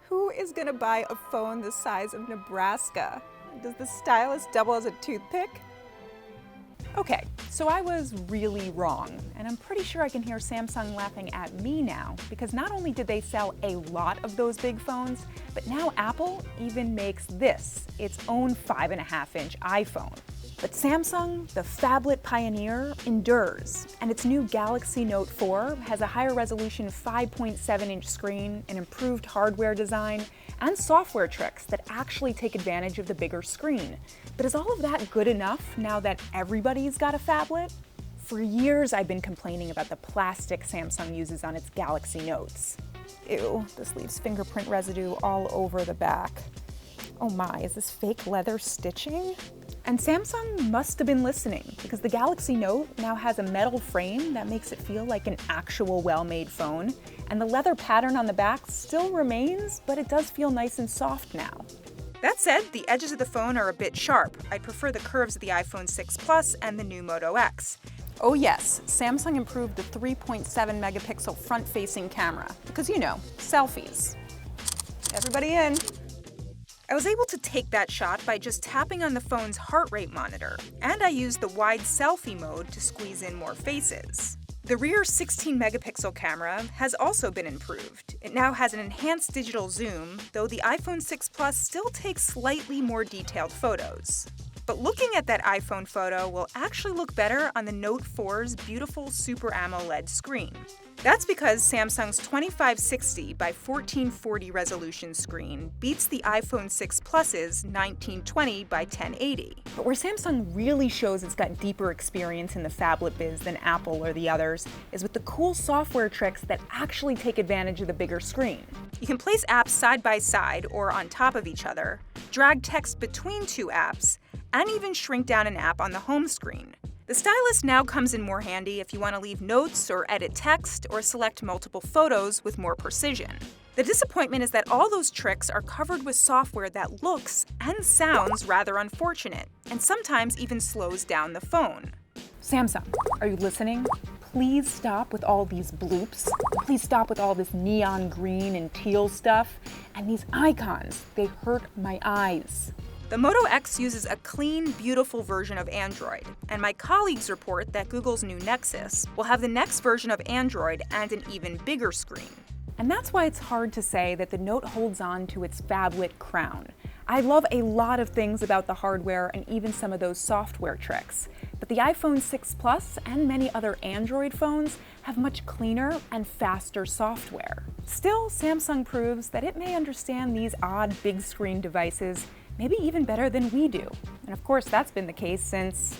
Who is gonna buy a phone the size of Nebraska? Does the stylus double as a toothpick? Okay, so I was really wrong, and I'm pretty sure I can hear Samsung laughing at me now, because not only did they sell a lot of those big phones, but now Apple even makes this, its own 5.5-inch iPhone. But Samsung, the phablet pioneer, endures, and its new Galaxy Note 4 has a higher resolution 5.7-inch screen, an improved hardware design, and software tricks that actually take advantage of the bigger screen. But is all of that good enough now that everybody's got a phablet? For years I've been complaining about the plastic Samsung uses on its Galaxy Notes. Ew, this leaves fingerprint residue all over the back. Oh my, is this fake leather stitching? And Samsung must have been listening, because the Galaxy Note now has a metal frame that makes it feel like an actual well-made phone, and the leather pattern on the back still remains, but it does feel nice and soft now. That said, the edges of the phone are a bit sharp. I prefer the curves of the iPhone 6 Plus and the new Moto X. Oh yes, Samsung improved the 3.7 megapixel front-facing camera, because you know, selfies. Everybody in. I was able to take that shot by just tapping on the phone's heart rate monitor, and I used the wide selfie mode to squeeze in more faces. The rear 16-megapixel camera has also been improved. It now has an enhanced digital zoom, though the iPhone 6 Plus still takes slightly more detailed photos. But looking at that iPhone photo will actually look better on the Note 4's beautiful Super AMOLED screen. That's because Samsung's 2560 by 1440 resolution screen beats the iPhone 6 Plus's 1920 by 1080. But where Samsung really shows it's got deeper experience in the phablet biz than Apple or the others is with the cool software tricks that actually take advantage of the bigger screen. You can place apps side by side or on top of each other, drag text between two apps, and even shrink down an app on the home screen. The stylus now comes in more handy if you want to leave notes or edit text or select multiple photos with more precision. The disappointment is that all those tricks are covered with software that looks and sounds rather unfortunate, and sometimes even slows down the phone. Samsung, are you listening? Please stop with all these bloops. Please stop with all this neon green and teal stuff. And these icons, they hurt my eyes. The Moto X uses a clean, beautiful version of Android, and my colleagues report that Google's new Nexus will have the next version of Android and an even bigger screen. And that's why it's hard to say that the Note holds on to its phablet crown. I love a lot of things about the hardware and even some of those software tricks, but the iPhone 6 Plus and many other Android phones have much cleaner and faster software. Still, Samsung proves that it may understand these odd big screen devices maybe even better than we do. And of course, that's been the case since